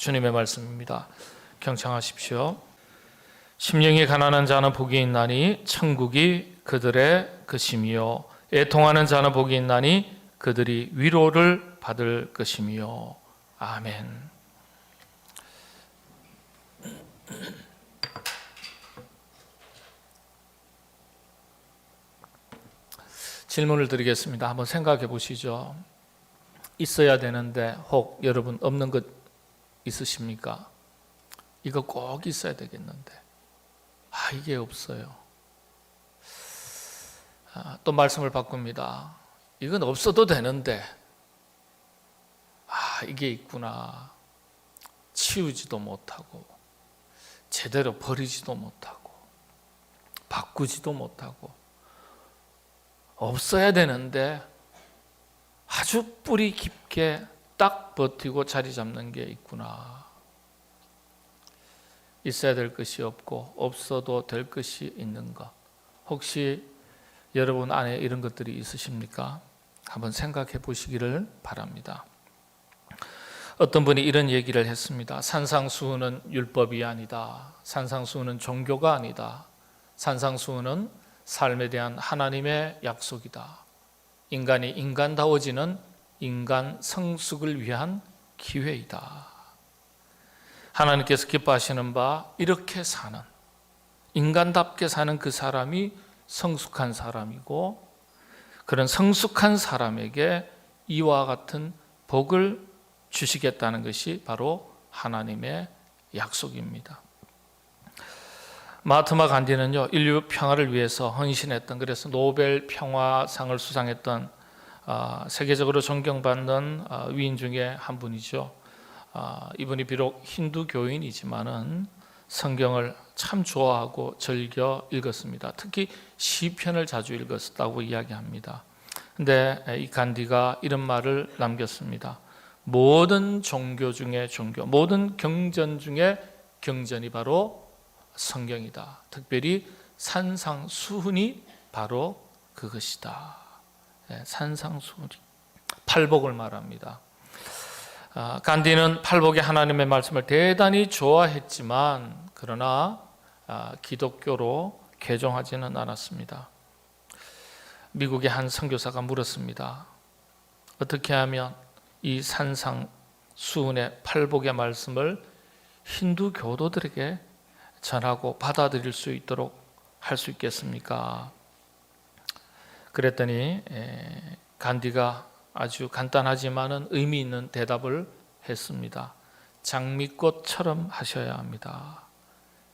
주님의 말씀입니다. 경청하십시오. 심령이 가난한 자는 복이 있나니 천국이 그들의 것이며 애통하는 자는 복이 있나니 그들이 위로를 받을 것이며. 아멘. 질문을 드리겠습니다. 한번 생각해 보시죠. 있어야 되는데 혹 여러분 없는 것 있으십니까? 이거 꼭 있어야 되겠는데 이게 없어요. 또 말씀을 바꿉니다. 이건 없어도 되는데 이게 있구나. 치우지도 못하고 제대로 버리지도 못하고 바꾸지도 못하고 없어야 되는데 아주 뿌리 깊게 딱 버티고 자리 잡는 게 있구나. 있어야 될 것이 없고 없어도 될 것이 있는 것. 혹시 여러분 안에 이런 것들이 있으십니까? 한번 생각해 보시기를 바랍니다. 어떤 분이 이런 얘기를 했습니다. 산상수훈은 율법이 아니다. 산상수훈은 종교가 아니다. 산상수훈은 삶에 대한 하나님의 약속이다. 인간이 인간다워지는 인간 성숙을 위한 기회이다. 하나님께서 기뻐하시는 바 이렇게 사는, 인간답게 사는 그 사람이 성숙한 사람이고, 그런 성숙한 사람에게 이와 같은 복을 주시겠다는 것이 바로 하나님의 약속입니다. 마하트마 간디는요, 인류 평화를 위해서 헌신했던, 그래서 노벨 평화상을 수상했던 세계적으로 존경받는 위인 중에 한 분이죠. 이분이 비록 힌두교인이지만은 성경을 참 좋아하고 즐겨 읽었습니다. 특히 시편을 자주 읽었다고 이야기합니다. 근데 이 간디가 이런 말을 남겼습니다. 모든 종교 중에 종교, 모든 경전 중에 경전이 바로 성경이다. 특별히 산상수훈이 바로 그것이다. 산상수훈이 팔복을 말합니다. 간디는 팔복의 하나님의 말씀을 대단히 좋아했지만 그러나 기독교로 개종하지는 않았습니다. 미국의 한 선교사가 물었습니다. 어떻게 하면 이 산상수훈의 팔복의 말씀을 힌두 교도들에게 전하고 받아들일 수 있도록 할 수 있겠습니까? 그랬더니 간디가 아주 간단하지만은 의미 있는 대답을 했습니다. 장미꽃처럼 하셔야 합니다.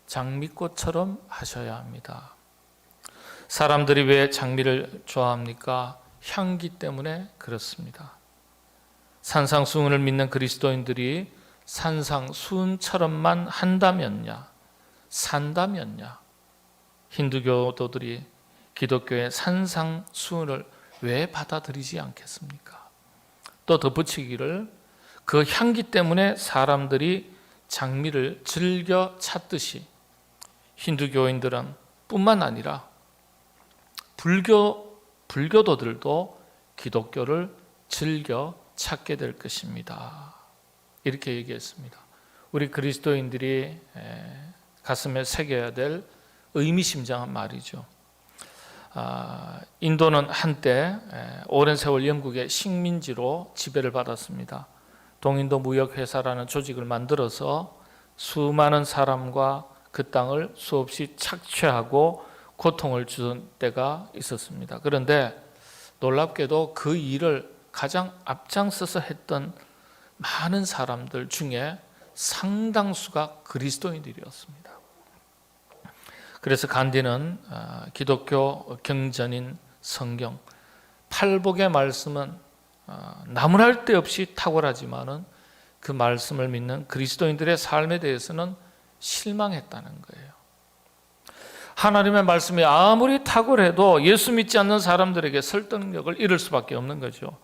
장미꽃처럼 하셔야 합니다. 사람들이 왜 장미를 좋아합니까? 향기 때문에 그렇습니다. 산상수훈을 믿는 그리스도인들이 산상수훈처럼만 한다면야, 산다면야, 힌두교도들이 기독교의 산상수훈을 왜 받아들이지 않겠습니까? 또 덧붙이기를, 그 향기 때문에 사람들이 장미를 즐겨 찾듯이 힌두교인들은 뿐만 아니라 불교도들도 기독교를 즐겨 찾게 될 것입니다. 이렇게 얘기했습니다. 우리 그리스도인들이 가슴에 새겨야 될 의미심장한 말이죠. 인도는 한때 오랜 세월 영국의 식민지로 지배를 받았습니다. 동인도 무역회사라는 조직을 만들어서 수많은 사람과 그 땅을 수없이 착취하고 고통을 주던 때가 있었습니다. 그런데 놀랍게도 그 일을 가장 앞장서서 했던 많은 사람들 중에 상당수가 그리스도인들이었습니다. 그래서 간디는 기독교 경전인 성경, 팔복의 말씀은 나무랄 데 없이 탁월하지만은 그 말씀을 믿는 그리스도인들의 삶에 대해서는 실망했다는 거예요. 하나님의 말씀이 아무리 탁월해도 예수 믿지 않는 사람들에게 설득력을 잃을 수밖에 없는 거죠.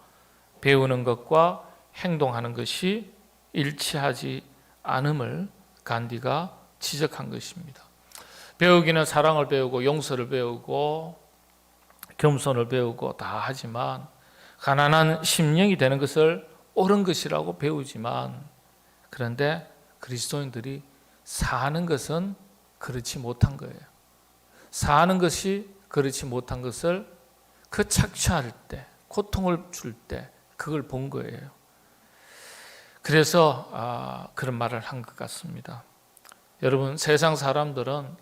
배우는 것과 행동하는 것이 일치하지 않음을 간디가 지적한 것입니다. 배우기는 사랑을 배우고 용서를 배우고 겸손을 배우고 다 하지만 가난한 심령이 되는 것을 옳은 것이라고 배우지만, 그런데 그리스도인들이 사는 것은 그렇지 못한 거예요. 사는 것이 그렇지 못한 것을 그 착취할 때, 고통을 줄 때 그걸 본 거예요. 그래서 그런 말을 한 것 같습니다. 여러분, 세상 사람들은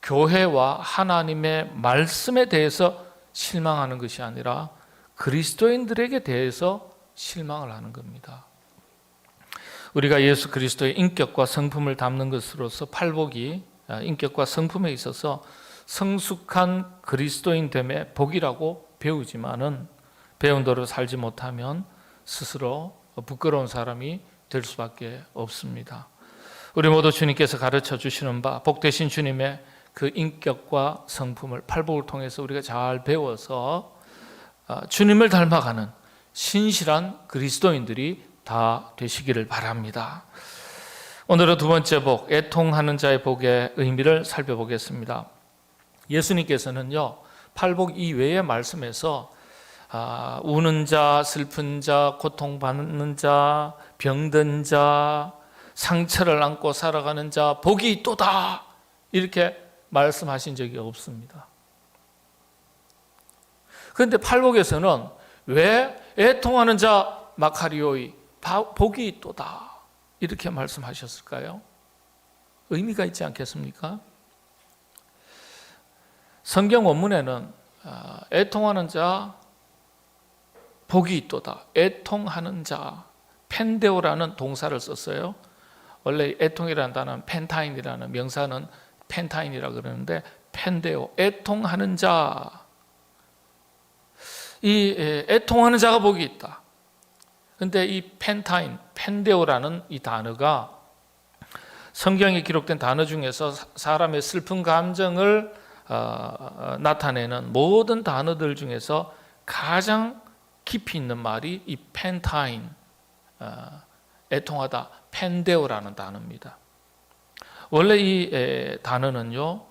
교회와 하나님의 말씀에 대해서 실망하는 것이 아니라 그리스도인들에게 대해서 실망을 하는 겁니다. 우리가 예수 그리스도의 인격과 성품을 담는 것으로서 팔복이 인격과 성품에 있어서 성숙한 그리스도인됨의 복이라고 배우지만은 배운 대로 살지 못하면 스스로 부끄러운 사람이 될 수밖에 없습니다. 우리 모두 주님께서 가르쳐 주시는 바 복되신 주님의 그 인격과 성품을 팔복을 통해서 우리가 잘 배워서 주님을 닮아가는 신실한 그리스도인들이 다 되시기를 바랍니다. 오늘은 두 번째 복, 애통하는 자의 복의 의미를 살펴보겠습니다. 예수님께서는요, 팔복 이외의 말씀에서 우는 자, 슬픈 자, 고통받는 자, 병든 자, 상처를 안고 살아가는 자, 복이 있도다 이렇게 말씀하신 적이 없습니다. 그런데 팔복에서는 왜 애통하는 자 마카리오이 복이 있도다 이렇게 말씀하셨을까요? 의미가 있지 않겠습니까? 성경 원문에는 애통하는 자 복이 있도다, 애통하는 자 펜데오라는 동사를 썼어요. 원래 애통이라는 단어는 펜타인이라는 명사는 펜타인이라 그러는데 펜데오, 애통하는 자, 이 애통하는 자가 복이 있다. 그런데 이 펜타인, 펜데오라는 이 단어가 성경에 기록된 단어 중에서 사람의 슬픈 감정을 나타내는 모든 단어들 중에서 가장 깊이 있는 말이 이 펜타인, 애통하다, 펜데오라는 단어입니다. 원래 이 단어는요,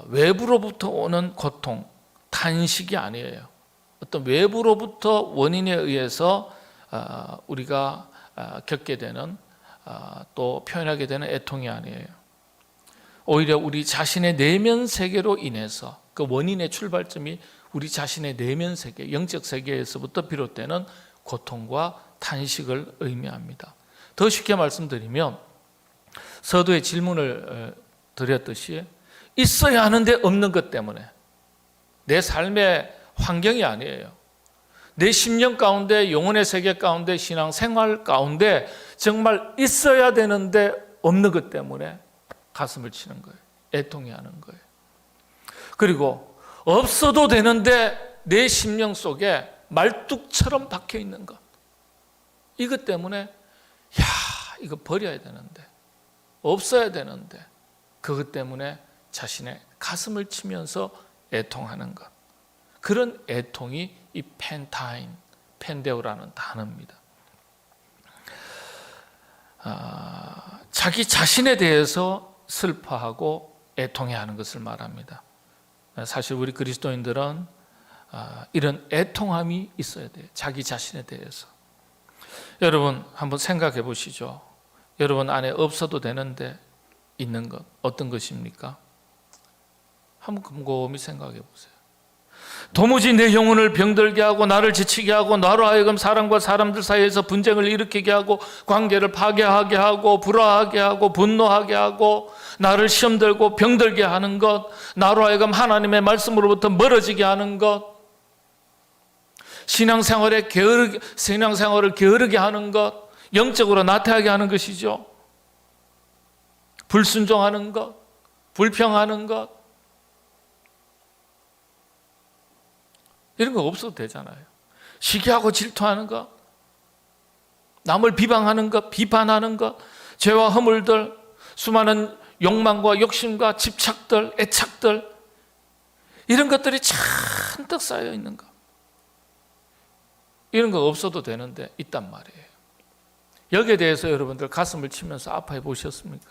외부로부터 오는 고통, 탄식이 아니에요. 어떤 외부로부터 원인에 의해서 우리가 겪게 되는 또 표현하게 되는 애통이 아니에요. 오히려 우리 자신의 내면 세계로 인해서 그 원인의 출발점이 우리 자신의 내면 세계, 영적 세계에서부터 비롯되는 고통과 탄식을 의미합니다. 더 쉽게 말씀드리면 서두에 질문을 드렸듯이 있어야 하는데 없는 것 때문에 내 삶의 환경이 아니에요. 내 심령 가운데, 영혼의 세계 가운데, 신앙생활 가운데 정말 있어야 되는데 없는 것 때문에 가슴을 치는 거예요. 애통해하는 거예요. 그리고 없어도 되는데 내 심령 속에 말뚝처럼 박혀 있는 것, 이것 때문에 이거 버려야 되는데, 없어야 되는데 그것 때문에 자신의 가슴을 치면서 애통하는 것, 그런 애통이 이 펜타인, 펜데오라는 단어입니다. 자기 자신에 대해서 슬퍼하고 애통해하는 것을 말합니다. 사실 우리 그리스도인들은 이런 애통함이 있어야 돼요. 자기 자신에 대해서. 여러분 한번 생각해 보시죠. 여러분 안에 없어도 되는데 있는 것 어떤 것입니까? 한번 곰곰이 생각해 보세요. 도무지 내 영혼을 병들게 하고 나를 지치게 하고 나로 하여금 사람과 사람들 사이에서 분쟁을 일으키게 하고 관계를 파괴하게 하고 불화하게 하고 분노하게 하고 나를 시험 들고 병들게 하는 것, 나로 하여금 하나님의 말씀으로부터 멀어지게 하는 것, 신앙생활을 게으르게 하는 것, 영적으로 나태하게 하는 것이죠. 불순종하는 것, 불평하는 것, 이런 거 없어도 되잖아요. 시기하고 질투하는 것, 남을 비방하는 것, 비판하는 것, 죄와 허물들, 수많은 욕망과 욕심과 집착들, 애착들, 이런 것들이 잔뜩 쌓여 있는 것, 이런 거 없어도 되는데 있단 말이에요. 여기에 대해서 여러분들 가슴을 치면서 아파해 보셨습니까?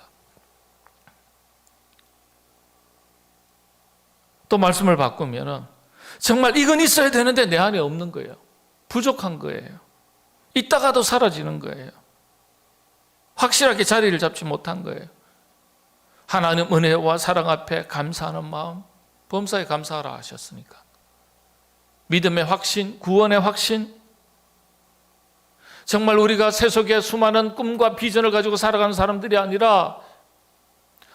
또 말씀을 바꾸면은 정말 이건 있어야 되는데 내 안에 없는 거예요. 부족한 거예요. 있다가도 사라지는 거예요. 확실하게 자리를 잡지 못한 거예요. 하나님 은혜와 사랑 앞에 감사하는 마음, 범사에 감사하라 하셨으니까. 믿음의 확신, 구원의 확신, 정말 우리가 세속의 수많은 꿈과 비전을 가지고 살아가는 사람들이 아니라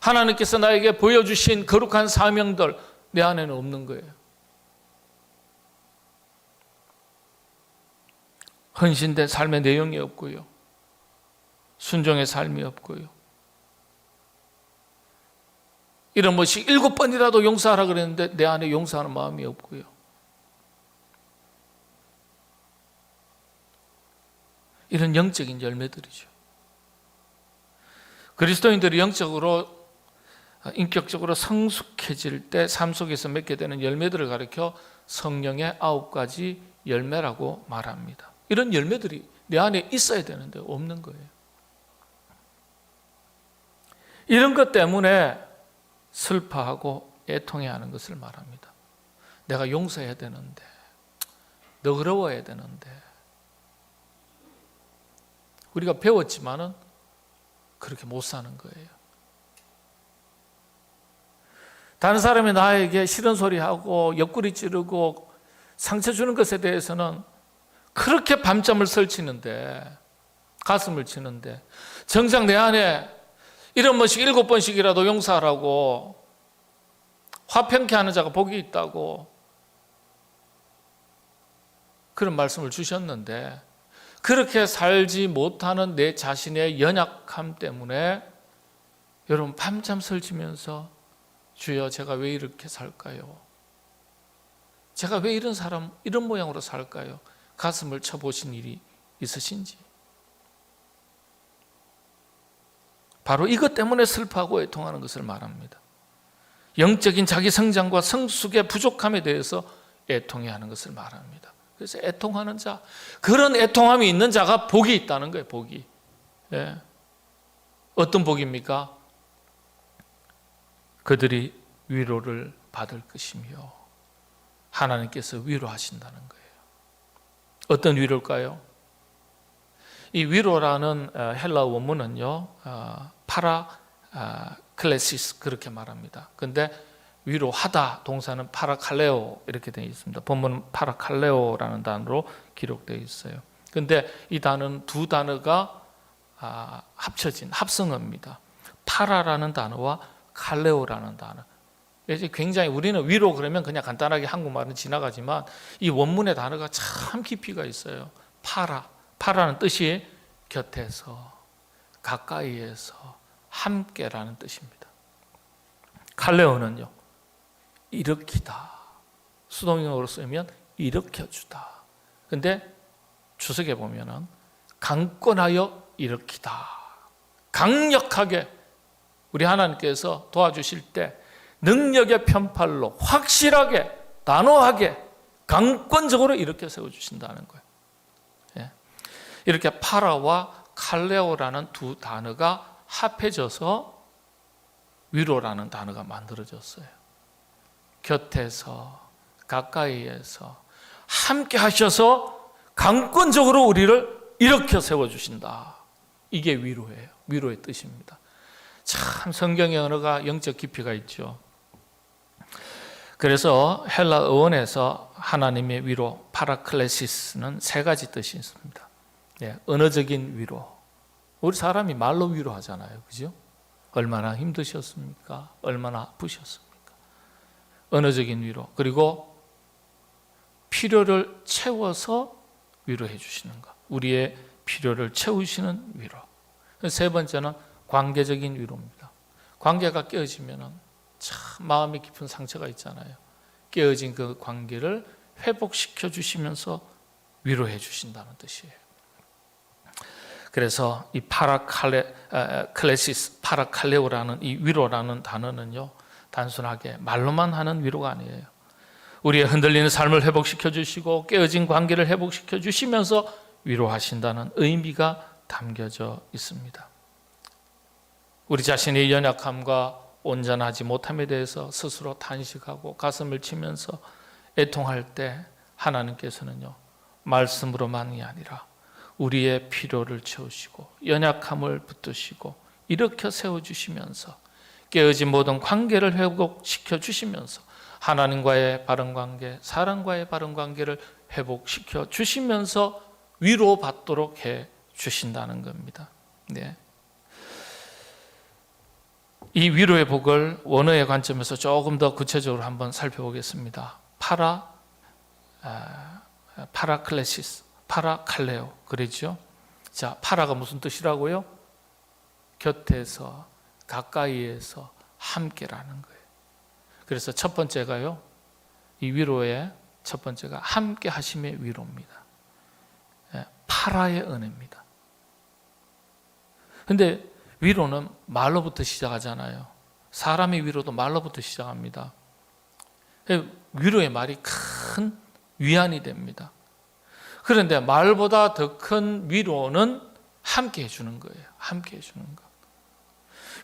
하나님께서 나에게 보여주신 거룩한 사명들 내 안에는 없는 거예요. 헌신된 삶의 내용이 없고요. 순종의 삶이 없고요. 이런 것이 7번이라도 용서하라 그랬는데 내 안에 용서하는 마음이 없고요. 이런 영적인 열매들이죠. 그리스도인들이 영적으로 인격적으로 성숙해질 때 삶 속에서 맺게 되는 열매들을 가리켜 성령의 9가지 열매라고 말합니다. 이런 열매들이 내 안에 있어야 되는데 없는 거예요. 이런 것 때문에 슬퍼하고 애통해하는 것을 말합니다. 내가 용서해야 되는데, 너그러워야 되는데, 우리가 배웠지만은 그렇게 못 사는 거예요. 다른 사람이 나에게 싫은 소리하고 옆구리 찌르고 상처 주는 것에 대해서는 그렇게 밤잠을 설치는데, 가슴을 치는데, 정작 내 안에 이런 것이 7번씩이라도 용서하라고 화평케 하는 자가 복이 있다고 그런 말씀을 주셨는데, 그렇게 살지 못하는 내 자신의 연약함 때문에 여러분 밤잠 설치면서 주여 제가 왜 이렇게 살까요? 제가 왜 이런 사람, 이런 모양으로 살까요? 가슴을 쳐보신 일이 있으신지. 바로 이것 때문에 슬퍼하고 애통하는 것을 말합니다. 영적인 자기 성장과 성숙의 부족함에 대해서 애통해하는 것을 말합니다. 그래서 애통하는 자, 그런 애통함이 있는 자가 복이 있다는 거예요. 복이. 예. 어떤 복입니까? 그들이 위로를 받을 것이며 하나님께서 위로하신다는 거예요. 어떤 위로일까요? 이 위로라는 헬라어 원문은요, 파라클레시스 그렇게 말합니다. 근데 위로하다 동사는 파라칼레오 이렇게 되어 있습니다. 본문은 파라칼레오라는 단어로 기록되어 있어요. 근데 이 단어는 두 단어가 합쳐진 합성어입니다. 파라라는 단어와 칼레오라는 단어. 굉장히 우리는 위로 그러면 그냥 간단하게 한국말은 지나가지만 이 원문의 단어가 참 깊이가 있어요. 파라는 뜻이 곁에서, 가까이에서, 함께라는 뜻입니다. 칼레오는요, 일으키다. 수동형으로 쓰면 일으켜주다. 근데 주석에 보면은 강권하여 일으키다. 강력하게 우리 하나님께서 도와주실 때 능력의 편팔로 확실하게, 단호하게, 강권적으로 일으켜 세워주신다는 거예요. 예. 이렇게 파라와 칼레오라는 두 단어가 합해져서 위로라는 단어가 만들어졌어요. 곁에서, 가까이에서 함께 하셔서 강권적으로 우리를 일으켜 세워주신다. 이게 위로예요. 위로의 뜻입니다. 참 성경의 언어가 영적 깊이가 있죠. 그래서 헬라 어원에서 하나님의 위로, 파라클레시스는 3가지 뜻이 있습니다. 예, 언어적인 위로. 우리 사람이 말로 위로하잖아요. 그죠? 얼마나 힘드셨습니까? 얼마나 아프셨습니까? 언어적인 위로. 그리고 필요를 채워서 위로해 주시는 것. 우리의 필요를 채우시는 위로. 3번째는 관계적인 위로입니다. 관계가 깨어지면 참 마음이 깊은 상처가 있잖아요. 깨어진 그 관계를 회복시켜 주시면서 위로해 주신다는 뜻이에요. 그래서 이 클래시스, 파라칼레오라는 이 위로라는 단어는요, 단순하게 말로만 하는 위로가 아니에요. 우리의 흔들리는 삶을 회복시켜 주시고 깨어진 관계를 회복시켜 주시면서 위로하신다는 의미가 담겨져 있습니다. 우리 자신의 연약함과 온전하지 못함에 대해서 스스로 탄식하고 가슴을 치면서 애통할 때 하나님께서는요, 말씀으로만이 아니라 우리의 필요를 채우시고 연약함을 붙드시고 일으켜 세워주시면서 깨어진 모든 관계를 회복시켜 주시면서 하나님과의 바른 관계, 사람과의 바른 관계를 회복시켜 주시면서 위로받도록 해 주신다는 겁니다. 네. 이 위로의 복을 원어의 관점에서 조금 더 구체적으로 한번 살펴보겠습니다. 파라클레시스, 파라칼레오 그러죠. 자, 파라가 무슨 뜻이라고요? 곁에서, 가까이에서, 함께라는 거예요. 그래서 첫 번째가요, 이 위로의 첫 번째가 함께 하심의 위로입니다. 파라의 은혜입니다. 근데 위로는 말로부터 시작하잖아요. 사람의 위로도 말로부터 시작합니다. 위로의 말이 큰 위안이 됩니다. 그런데 말보다 더 큰 위로는 함께 해주는 거예요. 함께 해주는 거.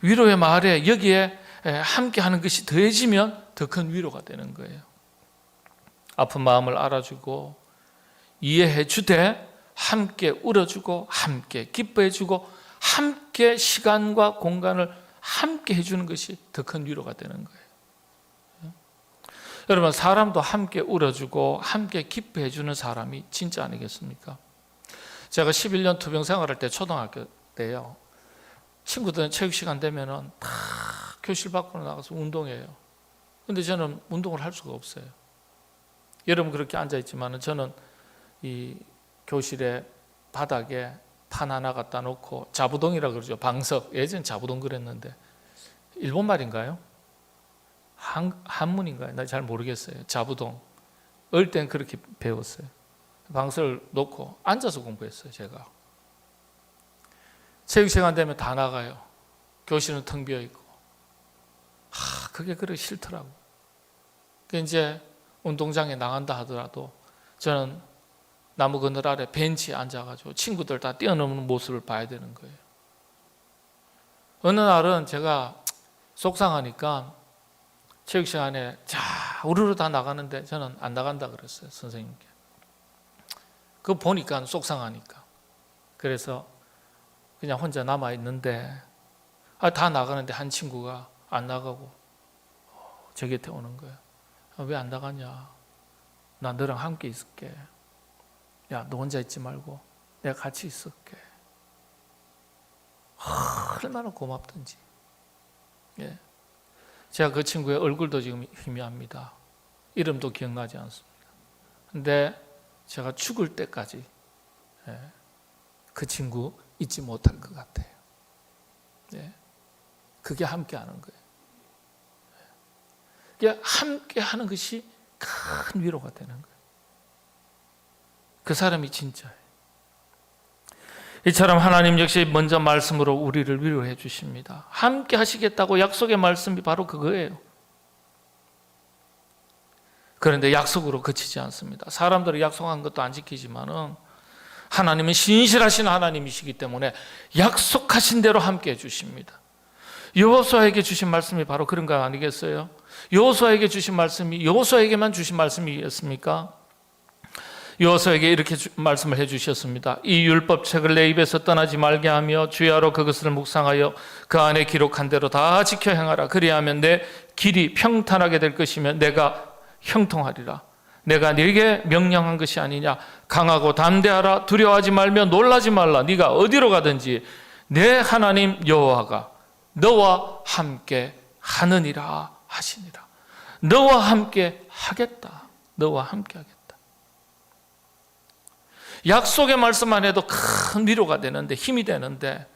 위로의 말에 여기에 함께 하는 것이 더해지면 더 큰 위로가 되는 거예요. 아픈 마음을 알아주고 이해해 주되 함께 울어주고 함께 기뻐해 주고 함께 시간과 공간을 함께 해주는 것이 더 큰 위로가 되는 거예요. 여러분, 사람도 함께 울어주고 함께 기뻐해 주는 사람이 진짜 아니겠습니까? 제가 11년 투병 생활할 때 초등학교 때요, 친구들은 체육 시간 되면은 다 교실 밖으로 나가서 운동해요. 근데 저는 운동을 할 수가 없어요. 여러분 그렇게 앉아있지만 저는 이 교실의 바닥에 판 하나 갖다 놓고, 자부동이라 그러죠. 방석, 예전 자부동 그랬는데 일본 말인가요? 한문인가요? 나 잘 모르겠어요. 자부동. 어릴 땐 그렇게 배웠어요. 방석을 놓고 앉아서 공부했어요. 제가 체육 시간 되면 다 나가요. 교실은 텅 비어 있고. 그게 그렇게 싫더라고. 이제 운동장에 나간다 하더라도 저는 나무 그늘 아래 벤치에 앉아가지고 친구들 다 뛰어넘는 모습을 봐야 되는 거예요. 어느 날은 제가 속상하니까 체육 시간에 자 우르르 다 나가는데 저는 안 나간다 그랬어요. 선생님께. 그거 보니까 속상하니까. 그래서 그냥 혼자 남아있는데 다 나가는데 한 친구가 안 나가고 제 곁에 오는 거예요. 왜 안 나가냐? 나 너랑 함께 있을게. 야, 너 혼자 있지 말고 내가 같이 있을게. 얼마나 고맙던지. 예. 제가 그 친구의 얼굴도 지금 희미합니다. 이름도 기억나지 않습니다. 근데 제가 죽을 때까지 그 친구 잊지 못할 것 같아요. 예. 그게 함께 하는 거예요. 그게 함께 하는 것이 큰 위로가 되는 거예요. 그 사람이 진짜예요. 이처럼 하나님 역시 먼저 말씀으로 우리를 위로해 주십니다. 함께 하시겠다고 약속의 말씀이 바로 그거예요. 그런데 약속으로 그치지 않습니다. 사람들이 약속한 것도 안 지키지만은 하나님은 신실하신 하나님이시기 때문에 약속하신 대로 함께 해 주십니다. 여호수아에게 주신 말씀이 바로 그런 거 아니겠어요? 여호수아에게 주신 말씀이 여호수아에게만 주신 말씀이었습니까? 여호수아에게 이렇게 말씀을 해주셨습니다. 이 율법책을 내 입에서 떠나지 말게 하며 주야로 그것을 묵상하여 그 안에 기록한 대로 다 지켜 행하라. 그리하면 내 길이 평탄하게 될 것이며 내가 형통하리라. 내가 네게 명령한 것이 아니냐. 강하고 담대하라. 두려워하지 말며 놀라지 말라. 네가 어디로 가든지 내 하나님 여호와가 너와 함께 하느니라 하시니라. 너와 함께 하겠다. 너와 함께 하겠다. 약속의 말씀만 해도 큰 위로가 되는데, 힘이 되는데,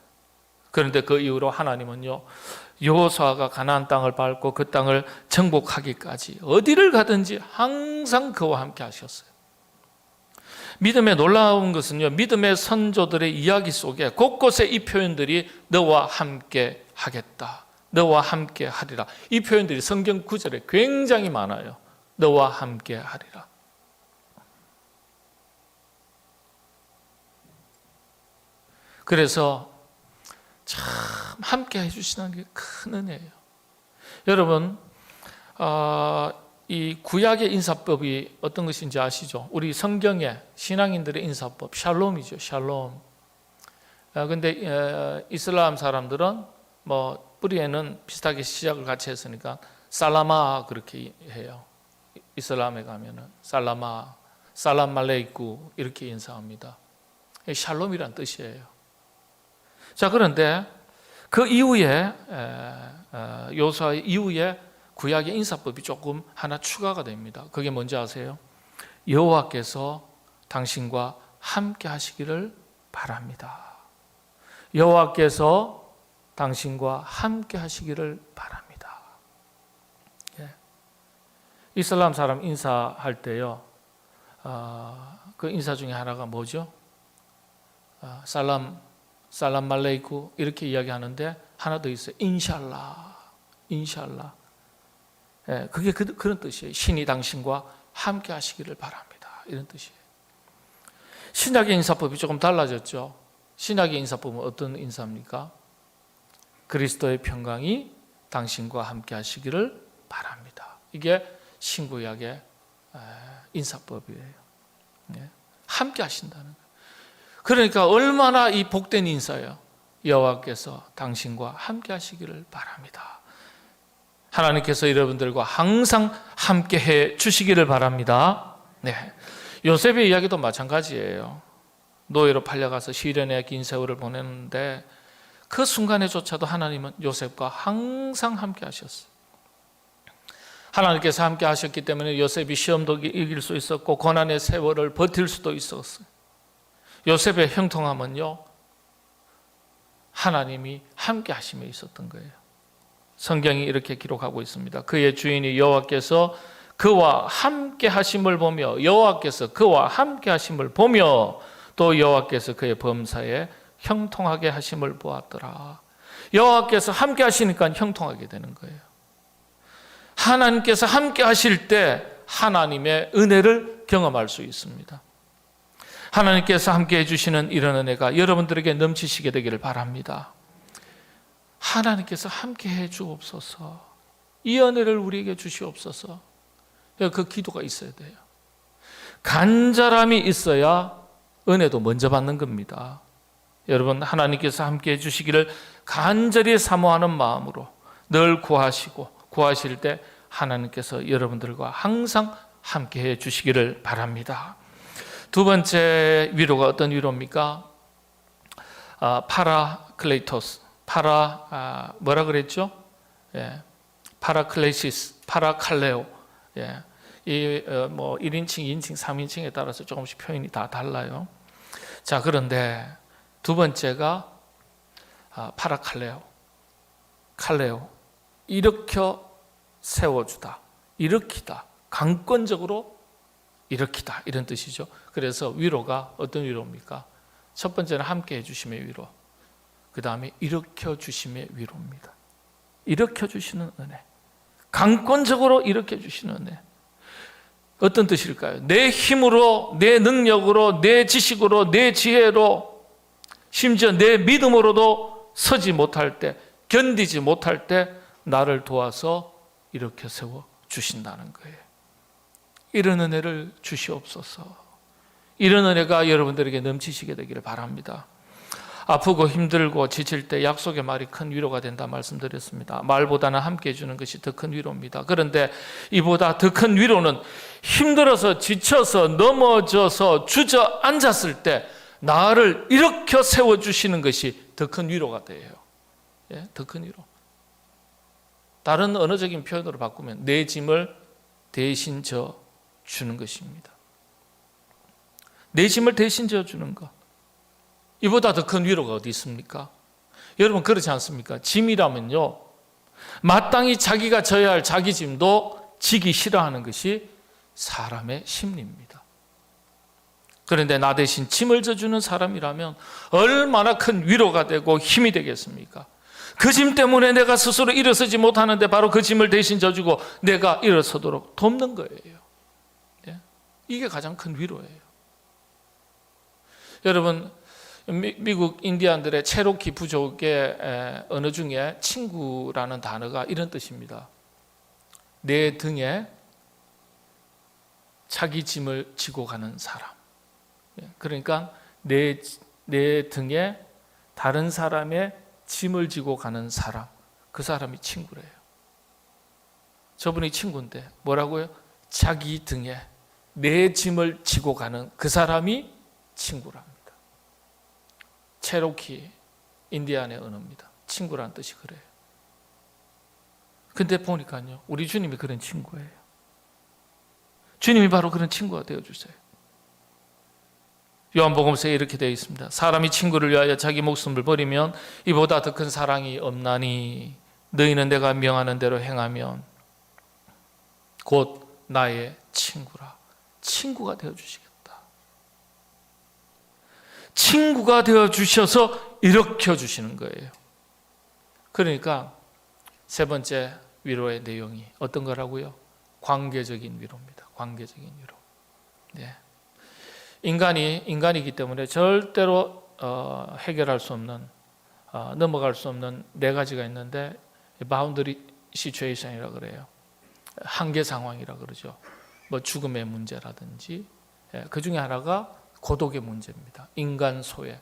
그런데 그 이후로 하나님은요, 여호수아가 가나안 땅을 밟고 그 땅을 정복하기까지 어디를 가든지 항상 그와 함께 하셨어요. 믿음의 놀라운 것은요, 믿음의 선조들의 이야기 속에 곳곳에 이 표현들이 너와 함께 하겠다, 너와 함께 하리라, 이 표현들이 성경 구절에 굉장히 많아요. 너와 함께 하리라. 그래서 참 함께 해주시는 게 큰 은혜예요. 여러분, 이 구약의 인사법이 어떤 것인지 아시죠? 우리 성경의 신앙인들의 인사법 샬롬이죠. 샬롬. 근데 이슬람 사람들은 뭐 뿌리에는 비슷하게 시작을 같이 했으니까 살라마 그렇게 해요. 이슬람에 가면은 살라마, 살람 말레이쿠 이렇게 인사합니다. 샬롬이란 뜻이에요. 자, 그런데 그 이후에 요수아 이후에 구약의 인사법이 조금 하나 추가가 됩니다. 그게 뭔지 아세요? 여호와께서 당신과 함께 하시기를 바랍니다. 여호와께서 당신과 함께 하시기를 바랍니다. 예. 이슬람 사람 인사할 때요, 그 인사 중에 하나가 뭐죠? 살람 말레이쿠 이렇게 이야기하는데 하나 더 있어요. 인샬라. 예, 그게 그런 뜻이에요. 신이 당신과 함께 하시기를 바랍니다. 이런 뜻이에요. 신약의 인사법이 조금 달라졌죠. 신약의 인사법은 어떤 인사입니까? 그리스도의 평강이 당신과 함께 하시기를 바랍니다. 이게 신구약의 인사법이에요. 예, 함께 하신다는 거예요. 그러니까 얼마나 이 복된 인사예요. 여호와께서 당신과 함께 하시기를 바랍니다. 하나님께서 여러분들과 항상 함께 해 주시기를 바랍니다. 네. 요셉의 이야기도 마찬가지예요. 노예로 팔려가서 시련의 긴 세월을 보냈는데 그 순간에조차도 하나님은 요셉과 항상 함께 하셨어요. 하나님께서 함께 하셨기 때문에 요셉이 시험도 이길 수 있었고 고난의 세월을 버틸 수도 있었어요. 요셉의 형통함은요, 하나님이 함께 하심에 있었던 거예요. 성경이 이렇게 기록하고 있습니다. 그의 주인이 여호와께서 그와 함께 하심을 보며 여호와께서 그와 함께 하심을 보며 또 여호와께서 그의 범사에 형통하게 하심을 보았더라. 여호와께서 함께 하시니까 형통하게 되는 거예요. 하나님께서 함께 하실 때 하나님의 은혜를 경험할 수 있습니다. 하나님께서 함께 해주시는 이런 은혜가 여러분들에게 넘치시게 되기를 바랍니다. 하나님께서 함께 해 주옵소서. 이 은혜를 우리에게 주시옵소서. 그 기도가 있어야 돼요. 간절함이 있어야 은혜도 먼저 받는 겁니다. 여러분, 하나님께서 함께 해 주시기를 간절히 사모하는 마음으로 늘 구하실 때 하나님께서 여러분들과 항상 함께 해 주시기를 바랍니다. 두 번째 위로가 어떤 위로입니까? 파라클레이토스. 뭐라 그랬죠? 예. 파라클레시스, 파라칼레오. 예. 뭐 1인칭, 2인칭, 3인칭에 따라서 조금씩 표현이 다 달라요. 자, 그런데 두 번째가 파라칼레오. 칼레오. 일으켜 세워주다. 일으키다. 강권적으로 일으키다. 이런 뜻이죠. 그래서 위로가 어떤 위로입니까? 첫 번째는 함께 해주심의 위로. 그 다음에 일으켜 주심의 위로입니다. 일으켜 주시는 은혜. 강권적으로 일으켜 주시는 은혜. 어떤 뜻일까요? 내 힘으로, 내 능력으로, 내 지식으로, 내 지혜로, 심지어 내 믿음으로도 서지 못할 때, 견디지 못할 때 나를 도와서 일으켜 세워 주신다는 거예요. 이런 은혜를 주시옵소서. 이런 은혜가 여러분들에게 넘치시게 되기를 바랍니다. 아프고 힘들고 지칠 때 약속의 말이 큰 위로가 된다 말씀드렸습니다. 말보다는 함께 해주는 것이 더 큰 위로입니다. 그런데 이보다 더 큰 위로는 힘들어서 지쳐서 넘어져서 주저앉았을 때 나를 일으켜 세워주시는 것이 더 큰 위로가 돼요. 예? 더 큰 위로. 다른 언어적인 표현으로 바꾸면 내 짐을 대신 져 주는 것입니다. 내 짐을 대신 져 주는 것. 이보다 더 큰 위로가 어디 있습니까? 여러분, 그렇지 않습니까? 짐이라면요, 마땅히 자기가 져야 할 자기 짐도 지기 싫어하는 것이 사람의 심리입니다. 그런데 나 대신 짐을 져주는 사람이라면 얼마나 큰 위로가 되고 힘이 되겠습니까? 그 짐 때문에 내가 스스로 일어서지 못하는데 바로 그 짐을 대신 져주고 내가 일어서도록 돕는 거예요. 이게 가장 큰 위로예요. 여러분, 미국 인디안들의 체로키 부족의 언어 중에 친구라는 단어가 이런 뜻입니다. 내 등에 자기 짐을 지고 가는 사람. 그러니까 내 등에 다른 사람의 짐을 지고 가는 사람, 그 사람이 친구래요. 저분이 친구인데 뭐라고요? 자기 등에 내 짐을 지고 가는 그 사람이 친구랍니다. 체로키 인디안의 언어입니다. 친구란 뜻이 그래요. 근데 보니까요, 우리 주님이 그런 친구예요. 주님이 바로 그런 친구가 되어주세요. 요한복음서에 이렇게 되어 있습니다. 사람이 친구를 위하여 자기 목숨을 버리면 이보다 더 큰 사랑이 없나니 너희는 내가 명하는 대로 행하면 곧 나의 친구라. 친구가 되어주시겠다. 친구가 되어주셔서 일으켜주시는 거예요. 그러니까 세 번째 위로의 내용이 어떤 거라고요? 관계적인 위로입니다. 관계적인 위로. 네. 인간이기 때문에 절대로 해결할 수 없는, 넘어갈 수 없는 네 가지가 있는데 바운더리 시츄에이션이라고 그래요. 한계 상황이라고 그러죠. 뭐 죽음의 문제라든지, 그 중에 하나가 고독의 문제입니다. 인간 소외.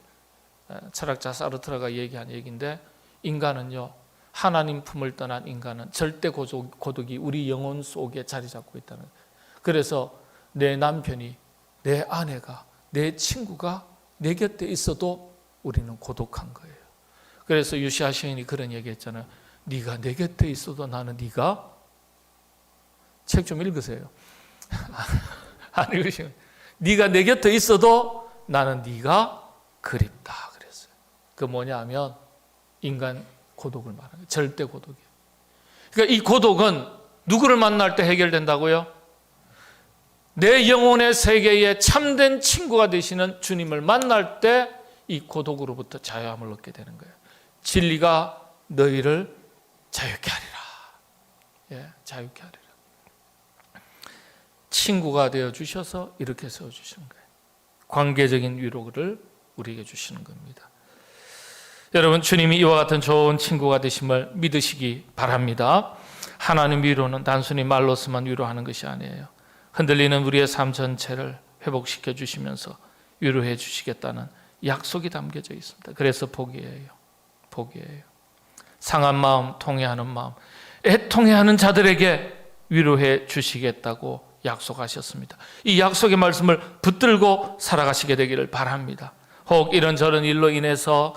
철학자 사르트르가 얘기한 얘기인데, 인간은요, 하나님 품을 떠난 인간은 절대 고독이 우리 영혼 속에 자리 잡고 있다는 거예요. 그래서 내 남편이, 내 아내가, 내 친구가 내 곁에 있어도 우리는 고독한 거예요. 그래서 유시아 시인이 그런 얘기했잖아요. 네가 내 곁에 있어도 나는 네가, 책 좀 읽으세요. 안 읽으시면, 네가 내 곁에 있어도 나는 네가 그립다 그랬어요. 그 뭐냐면 인간 고독을 말하는 거예요. 절대 고독이에요. 그러니까 이 고독은 누구를 만날 때 해결된다고요? 내 영혼의 세계에 참된 친구가 되시는 주님을 만날 때 이 고독으로부터 자유함을 얻게 되는 거예요. 진리가 너희를 자유케 하리라. 예, 자유케 하리라. 친구가 되어 주셔서 이렇게 세워 주시는 거예요. 관계적인 위로를 우리에게 주시는 겁니다. 여러분, 주님이 이와 같은 좋은 친구가 되심을 믿으시기 바랍니다. 하나님 위로는 단순히 말로서만 위로하는 것이 아니에요. 흔들리는 우리의 삶 전체를 회복시켜 주시면서 위로해 주시겠다는 약속이 담겨져 있습니다. 그래서 복이에요. 복이에요. 상한 마음, 통해하는 마음, 애통해하는 자들에게 위로해 주시겠다고 약속하셨습니다. 이 약속의 말씀을 붙들고 살아가시게 되기를 바랍니다. 혹 이런저런 일로 인해서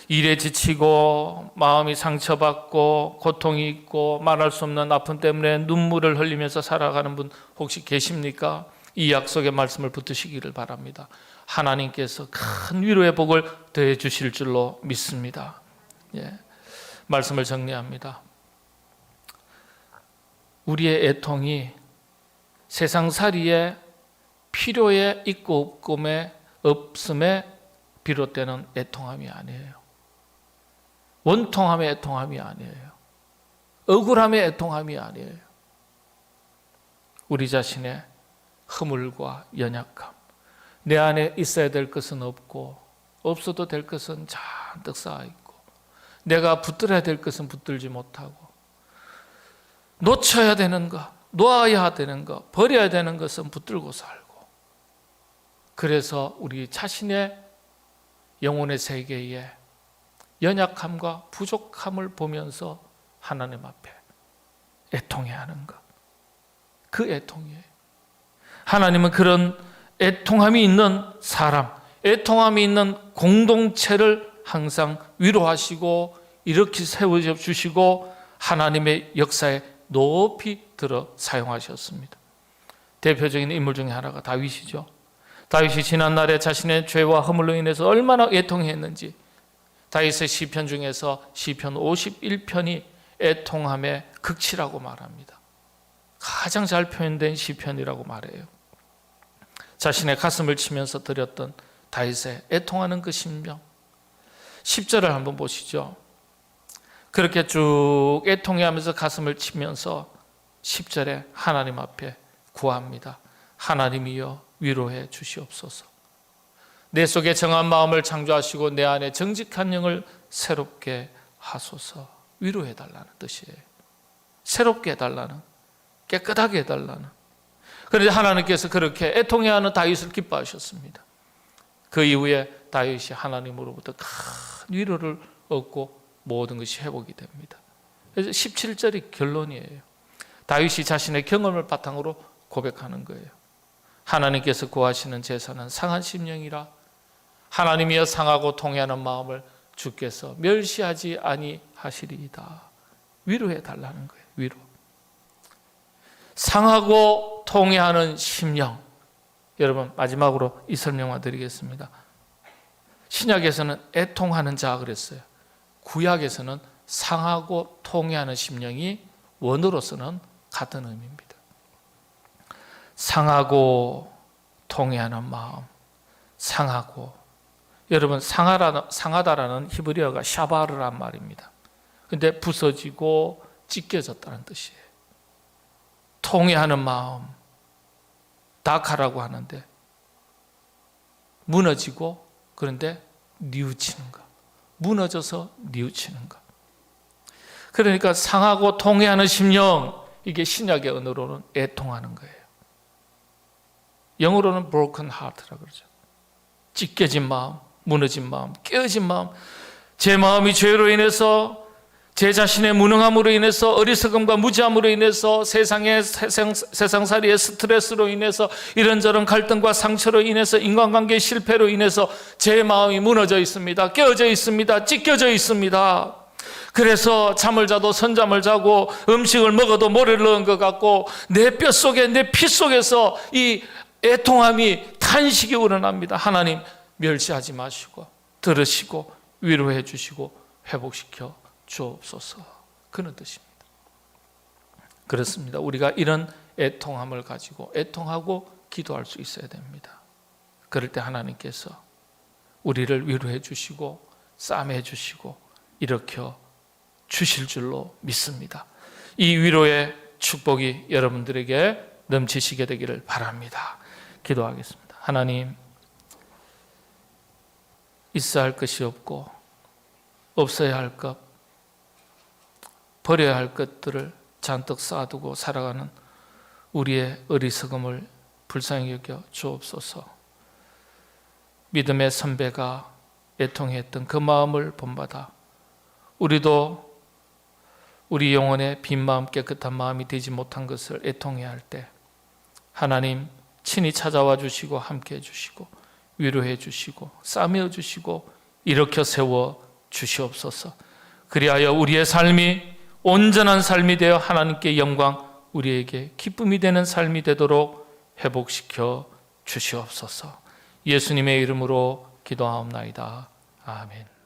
일에 지치고 마음이 상처받고 고통이 있고 말할 수 없는 아픔 때문에 눈물을 흘리면서 살아가는 분 혹시 계십니까? 이 약속의 말씀을 붙드시기를 바랍니다. 하나님께서 큰 위로의 복을 더해 주실 줄로 믿습니다. 예. 말씀을 정리합니다. 우리의 애통이 세상살이의 필요에 있고 없음에 비롯되는 애통함이 아니에요. 원통함의 애통함이 아니에요. 억울함의 애통함이 아니에요. 우리 자신의 허물과 연약함, 내 안에 있어야 될 것은 없고 없어도 될 것은 잔뜩 쌓아있고 내가 붙들어야 될 것은 붙들지 못하고 놓쳐야 되는 것, 놓아야 되는 것, 버려야 되는 것은 붙들고 살고, 그래서 우리 자신의 영혼의 세계에 연약함과 부족함을 보면서 하나님 앞에 애통해하는 것, 그 애통이에요. 하나님은 그런 애통함이 있는 사람, 애통함이 있는 공동체를 항상 위로하시고 이렇게 세워주시고 하나님의 역사에 높이 들어 사용하셨습니다. 대표적인 인물 중에 하나가 다윗이죠. 다윗이 지난날에 자신의 죄와 허물로 인해서 얼마나 애통했는지, 다윗의 시편 중에서 시편 51편이 애통함의 극치라고 말합니다. 가장 잘 표현된 시편이라고 말해요. 자신의 가슴을 치면서 드렸던 다윗의 애통하는 그 심령, 10절을 한번 보시죠. 그렇게 쭉 애통해하면서 가슴을 치면서 10절에 하나님 앞에 구합니다. 하나님이여 위로해 주시옵소서. 내 속에 정한 마음을 창조하시고 내 안에 정직한 영을 새롭게 하소서. 위로해 달라는 뜻이에요. 새롭게 해달라는, 깨끗하게 해달라는. 그런데 하나님께서 그렇게 애통해하는 다윗을 기뻐하셨습니다. 그 이후에 다윗이 하나님으로부터 큰 위로를 얻고 모든 것이 회복이 됩니다. 그래서 17절이 결론이에요. 다윗이 자신의 경험을 바탕으로 고백하는 거예요. 하나님께서 구하시는 제사는 상한 심령이라 하나님이여 상하고 통회하는 마음을 주께서 멸시하지 아니하시리이다. 위로해 달라는 거예요. 위로. 상하고 통회하는 심령. 여러분 마지막으로 이 설명만 드리겠습니다. 신약에서는 애통하는 자 그랬어요. 구약에서는 상하고 통회하는 심령이 원어로서는 같은 의미입니다. 상하고 통회하는 마음, 상하고. 여러분 상하다라는 히브리어가 샤바르란 말입니다. 근데 부서지고 찢겨졌다는 뜻이에요. 통회하는 마음, 다카라고 하는데 무너지고 그런데 뉘우치는 것, 무너져서 뉘우치는 것. 그러니까 상하고 통회하는 심령, 이게 신약의 언어로는 애통하는 거예요. 영어로는 broken heart라고 그러죠. 찢겨진 마음, 무너진 마음, 깨어진 마음. 제 마음이 죄로 인해서, 제 자신의 무능함으로 인해서, 어리석음과 무지함으로 인해서, 세상살이의 스트레스로 인해서, 이런저런 갈등과 상처로 인해서, 인간관계의 실패로 인해서 제 마음이 무너져 있습니다. 깨어져 있습니다. 찢겨져 있습니다. 그래서 잠을 자도 선잠을 자고 음식을 먹어도 모래를 넣은 것 같고 내 뼛속에, 내 피 속에서 이 애통함이 탄식이 우러납니다. 하나님 멸시하지 마시고 들으시고 위로해 주시고 회복시켜 주옵소서. 그런 뜻입니다. 그렇습니다. 우리가 이런 애통함을 가지고 애통하고 기도할 수 있어야 됩니다. 그럴 때 하나님께서 우리를 위로해 주시고 싸매 주시고 일으켜 주실 줄로 믿습니다. 이 위로의 축복이 여러분들에게 넘치시게 되기를 바랍니다. 기도하겠습니다. 하나님, 있어야 할 것이 없고 없어야 할 것, 버려야 할 것들을 잔뜩 쌓아두고 살아가는 우리의 어리석음을 불쌍히 여겨 주옵소서. 믿음의 선배가 애통했던 그 마음을 본받아 우리도 우리 영혼의 빈 마음, 깨끗한 마음이 되지 못한 것을 애통해야 할 때 하나님 친히 찾아와 주시고 함께해 주시고 위로해 주시고 싸매어 주시고 일으켜 세워 주시옵소서. 그리하여 우리의 삶이 온전한 삶이 되어 하나님께 영광, 우리에게 기쁨이 되는 삶이 되도록 회복시켜 주시옵소서. 예수님의 이름으로 기도하옵나이다. 아멘.